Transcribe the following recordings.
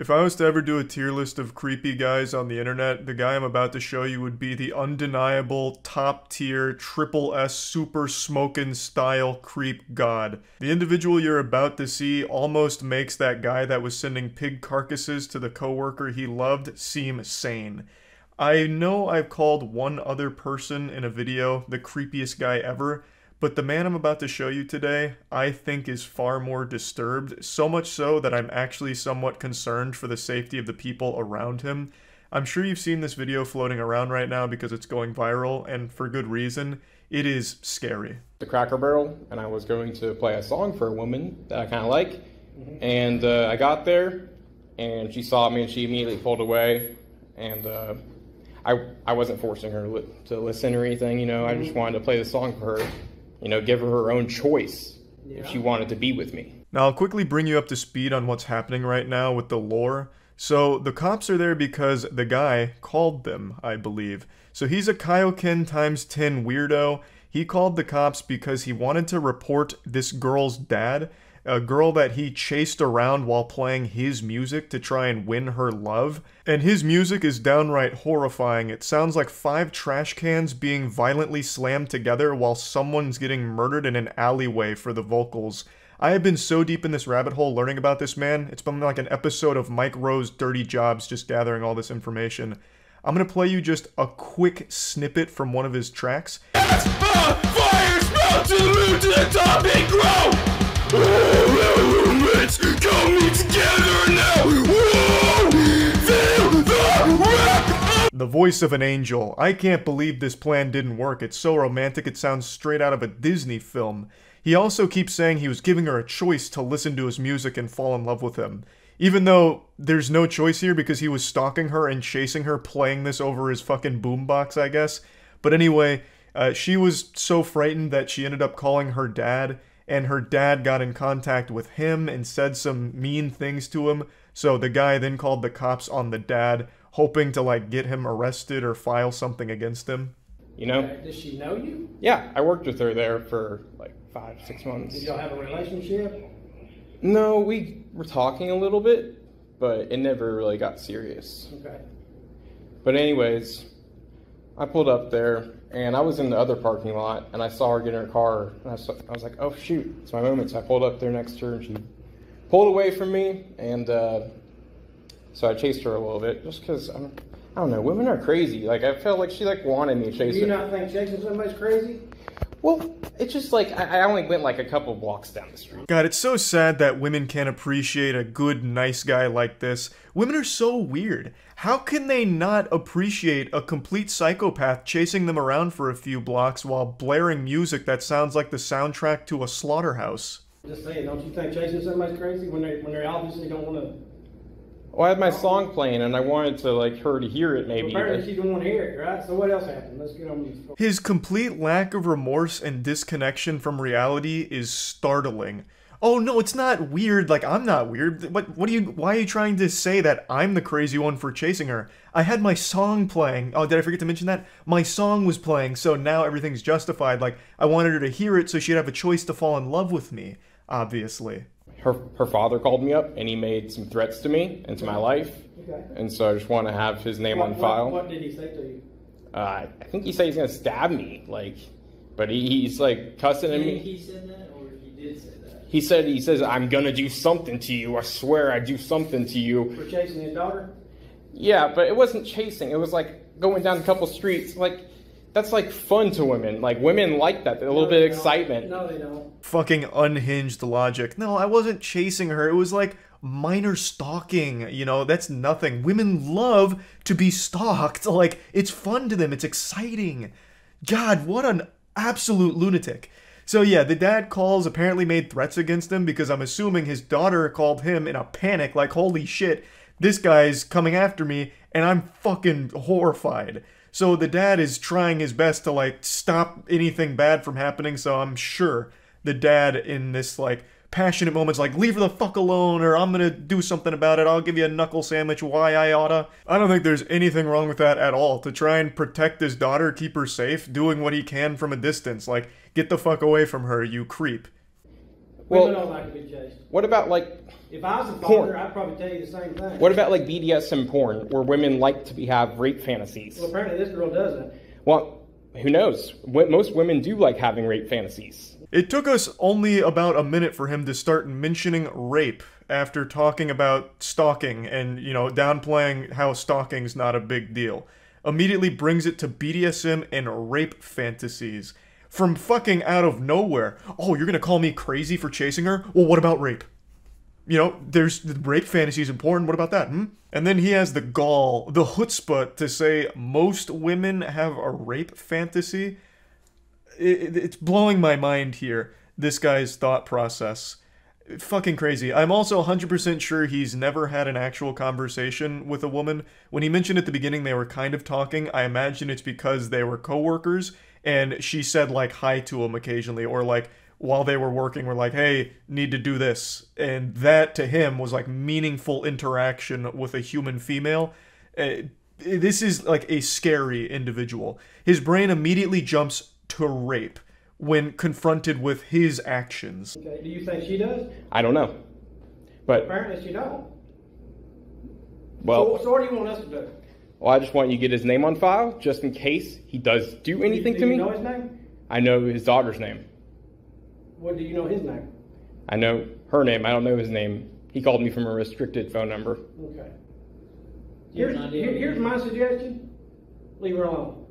If I was to ever do a tier list of creepy guys on the internet, the guy I'm about to show you would be the undeniable, top tier, triple S super smokin' style creep god. The individual you're about to see almost makes that guy that was sending pig carcasses to the coworker he loved seem sane. I know I've called one other person in a video the creepiest guy ever, but the man I'm about to show you today, I think is far more disturbed, so much so that I'm actually somewhat concerned for the safety of the people around him. I'm sure you've seen this video floating around right now because it's going viral, and for good reason. It is scary. The Cracker Barrel, and I was going to play a song for a woman that I kind of like, and I got there, and she saw me, and she immediately pulled away, and I wasn't forcing her to listen or anything, you know. I just wanted to play the song for her. You know, give her her own choice if she wanted to be with me. Now, I'll quickly bring you up to speed on what's happening right now with the lore. So, the cops are there because the guy called them, I believe. So, he's a Kaioken times 10 weirdo. He called the cops because he wanted to report this girl's dad, a girl that he chased around while playing his music to try and win her love. And his music is downright horrifying. It sounds like 5 trash cans being violently slammed together while someone's getting murdered in an alleyway for the vocals. I have been so deep in this rabbit hole learning about this man. It's been like an episode of Mike Rowe's Dirty Jobs just gathering all this information. I'm gonna play you just a quick snippet from one of his tracks. As fire sprout to the moon to the top and grow! Elements coming together now! Whoa! Feel the rap! The voice of an angel. I can't believe this plan didn't work. It's so romantic it sounds straight out of a Disney film. He also keeps saying he was giving her a choice to listen to his music and fall in love with him. Even though there's no choice here because he was stalking her and chasing her playing this over his fucking boombox, I guess. But anyway, she was so frightened that she ended up calling her dad, and her dad got in contact with him and said some mean things to him. So the guy then called the cops on the dad, hoping to like get him arrested or file something against him. You know? Does she know you? Yeah, I worked with her there for like 5-6 months. Did y'all have a relationship? No, we were talking a little bit, but it never really got serious. Okay. But anyways, I pulled up there, and I was in the other parking lot, and I saw her get in her car, and I was like, oh shoot, it's my moment. So I pulled up there next to her, and she pulled away from me, and so I chased her a little bit, just because, I don't know, women are crazy. Like, I felt like she like wanted me to chase her. Do you not think chasing somebody's crazy? Well, it's just like, I only went like a couple blocks down the street. God, it's so sad that women can't appreciate a good, nice guy like this. Women are so weird. How can they not appreciate a complete psychopath chasing them around for a few blocks while blaring music that sounds like the soundtrack to a slaughterhouse? Just saying, don't you think chasing somebody's crazy when they obviously don't want to? Well, I had my song playing, and I wanted to like her to hear it maybe. Apparently she didn't want to hear it, right? So what else happened? Let's get on with this. His complete lack of remorse and disconnection from reality is startling. Oh no, it's not weird, like I'm not weird. Why are you trying to say that I'm the crazy one for chasing her? I had my song playing. Oh, did I forget to mention that? My song was playing, so now everything's justified. Like, I wanted her to hear it so she'd have a choice to fall in love with me, obviously. Her father called me up, and he made some threats to me and to my life. Okay. And so I just want to have his name on file. What did he say to you? I think he said he's going to stab me, like, but he's like cussing at me. He said that, or he did say that? He says, I'm going to do something to you. I swear I'd do something to you. For chasing his daughter? Yeah, but it wasn't chasing. It was like going down a couple streets. Like, that's like fun to women. Like, women like that. A little bit of excitement. No, they don't. Fucking unhinged logic. No, I wasn't chasing her. It was like minor stalking, you know, that's nothing. Women love to be stalked. Like, it's fun to them. It's exciting. God, what an absolute lunatic. So yeah, the dad calls, apparently made threats against him because I'm assuming his daughter called him in a panic, like, holy shit, this guy's coming after me, and I'm fucking horrified. So the dad is trying his best to, like, stop anything bad from happening, so I'm sure the dad in this, like, passionate moments like, leave her the fuck alone, or I'm gonna do something about it, I'll give you a knuckle sandwich, why I oughta. I don't think there's anything wrong with that at all. To try and protect his daughter, keep her safe, doing what he can from a distance. Like, get the fuck away from her, you creep. Well, Women don't like to be chased. what about, like, If I was a Porn. father, I'd probably tell you the same thing. What about like BDSM porn, where women like to have rape fantasies? Well, apparently this girl doesn't. Well, who knows? Most women do like having rape fantasies. It took us only about a minute for him to start mentioning rape after talking about stalking and, you know, downplaying how stalking's not a big deal. Immediately brings it to BDSM and rape fantasies. From fucking out of nowhere. Oh, you're gonna call me crazy for chasing her? Well, what about rape? You know, there's the rape fantasies in porn. What about that? And then he has the gall, the chutzpah to say most women have a rape fantasy. It's blowing my mind here, this guy's thought process. Fucking crazy. I'm also 100% sure he's never had an actual conversation with a woman. When he mentioned at the beginning they were kind of talking, I imagine it's because they were coworkers, and she said, like, hi to him occasionally, or, like, while they were working, were like, hey, need to do this. And that, to him, was, like, meaningful interaction with a human female. This is, like, a scary individual. His brain immediately jumps to rape when confronted with his actions. Okay. Do you think she does? I don't know. But, Apparently she don't. well, So what do you want us to do? I just want you to get his name on file, just in case he does do anything do to you me. know his name? I know his daughter's name. What do you know his name? I know her name. I don't know his name. He called me from a restricted phone number. Okay. You have an idea? Here's my suggestion. Leave her alone.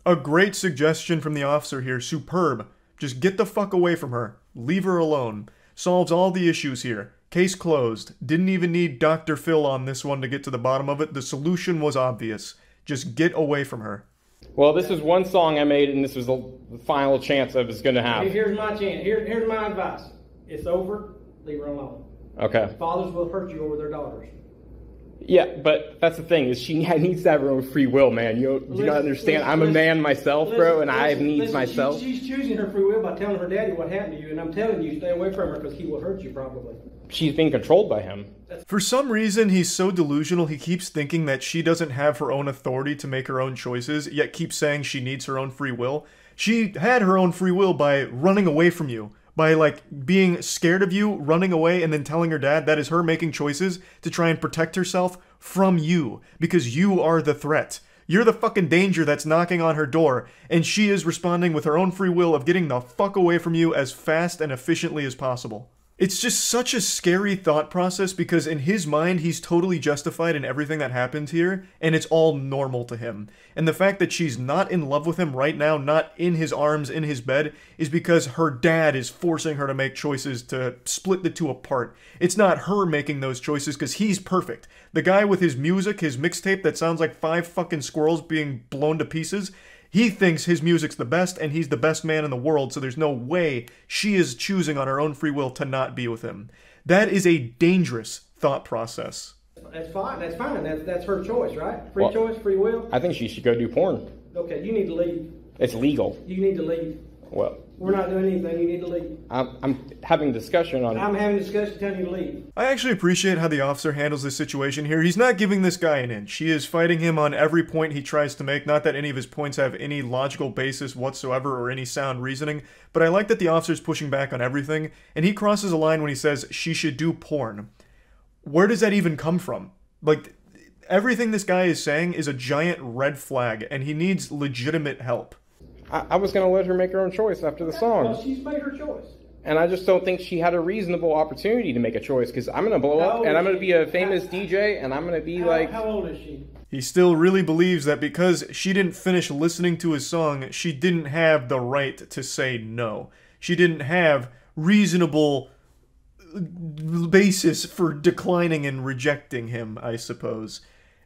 A great suggestion from the officer here. Superb. Just get the fuck away from her. Leave her alone. Solves all the issues here. Case closed. Didn't even need Dr. Phil on this one to get to the bottom of it. The solution was obvious. Just get away from her. Well, this is one song I made, and this was the final chance I was going to have. Here's my chance. Here's my advice. It's over. Leave her alone. Okay. Fathers will hurt you over their daughters. Yeah, but that's the thing, is she needs to have her own free will, man. You gotta understand, I'm a man myself, bro, and I have needs myself. She's choosing her free will by telling her daddy what happened to you, and I'm telling you, stay away from her because he will hurt you probably. She's being controlled by him. For some reason, he's so delusional, he keeps thinking that she doesn't have her own authority to make her own choices, yet keeps saying she needs her own free will. She had her own free will by running away from you. By, like, being scared of you, running away, and then telling her dad that is her making choices to try and protect herself from you. Because you are the threat. You're the fucking danger that's knocking on her door, and she is responding with her own free will of getting the fuck away from you as fast and efficiently as possible. It's just such a scary thought process because in his mind, he's totally justified in everything that happened here, and it's all normal to him. And the fact that she's not in love with him right now, not in his arms, in his bed, is because her dad is forcing her to make choices to split the two apart. It's not her making those choices because he's perfect. The guy with his music, his mixtape that sounds like 5 fucking squirrels being blown to pieces, he thinks his music's the best, and he's the best man in the world, so there's no way she is choosing on her own free will to not be with him. That is a dangerous thought process. That's fine. That's fine. That's her choice, right? Free Well- choice, free will. I think she should go do porn. Okay, you need to leave. It's legal. You need to leave. Well, We're not doing anything. You need to leave. I'm having discussion on... I'm having a discussion telling you to leave. I actually appreciate how the officer handles this situation here. He's not giving this guy an inch. He is fighting him on every point he tries to make. Not that any of his points have any logical basis whatsoever or any sound reasoning, but I like that the officer's pushing back on everything, and he crosses a line when he says she should do porn. Where does that even come from? Like, everything this guy is saying is a giant red flag, and he needs legitimate help. I was going to let her make her own choice after the song. Well, she's made her choice. And I just don't think she had a reasonable opportunity to make a choice, because I'm going to blow up, and I'm going to be a famous DJ, and I'm going to be like... How old is she? He still really believes that because she didn't finish listening to his song, she didn't have the right to say no. She didn't have reasonable basis for declining and rejecting him, I suppose.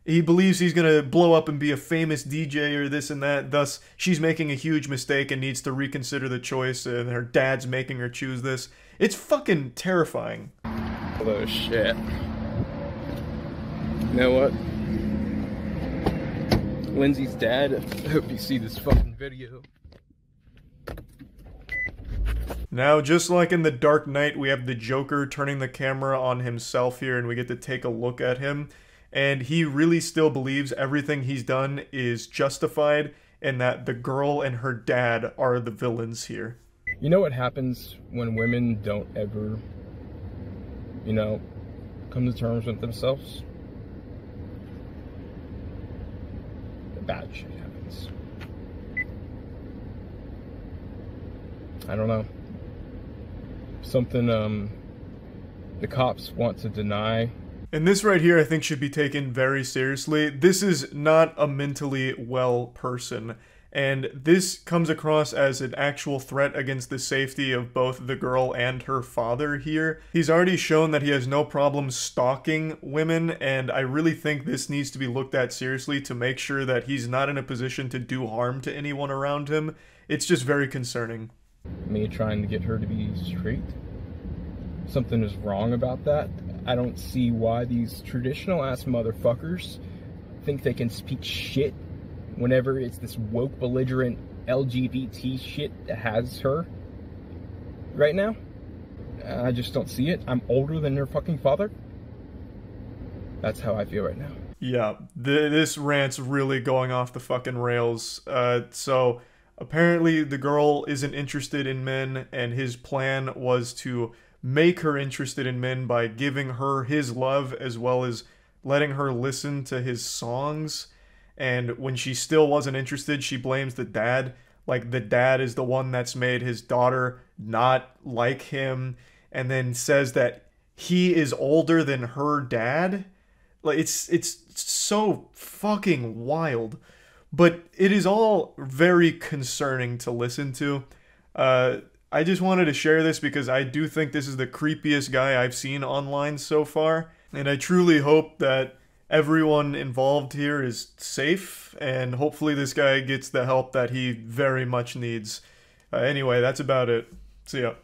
He believes he's gonna blow up and be a famous DJ or this and that, thus she's making a huge mistake and needs to reconsider the choice, and her dad's making her choose this. It's fucking terrifying. Oh, shit. You know what? Lindsay's dad, I hope you see this fucking video. Now, just like in The Dark Knight, we have the Joker turning the camera on himself here, and we get to take a look at him. And he really still believes everything he's done is justified, and that the girl and her dad are the villains here. You know what happens when women don't ever, come to terms with themselves, bad shit happens. I don't know. Something the cops want to deny. And this right here I think should be taken very seriously. This is not a mentally well person. And this comes across as an actual threat against the safety of both the girl and her father here. He's already shown that he has no problem stalking women, and I really think this needs to be looked at seriously to make sure that he's not in a position to do harm to anyone around him. It's just very concerning. Me trying to get her to be straight. Something is wrong about that. I don't see why these traditional ass motherfuckers think they can speak shit whenever it's this woke, belligerent LGBT shit that has her right now. I just don't see it. I'm older than their fucking father. That's how I feel right now. Yeah, this rant's really going off the fucking rails. So apparently the girl isn't interested in men, and his plan was to make her interested in men by giving her his love as well as letting her listen to his songs. And when she still wasn't interested, she blames the dad. Like, the dad is the one that's made his daughter not like him, and then says that he is older than her dad. Like, it's so fucking wild. But it is all very concerning to listen to. I just wanted to share this because I do think this is the creepiest guy I've seen online so far. And I truly hope that everyone involved here is safe, and hopefully this guy gets the help that he very much needs. Anyway, that's about it. See ya.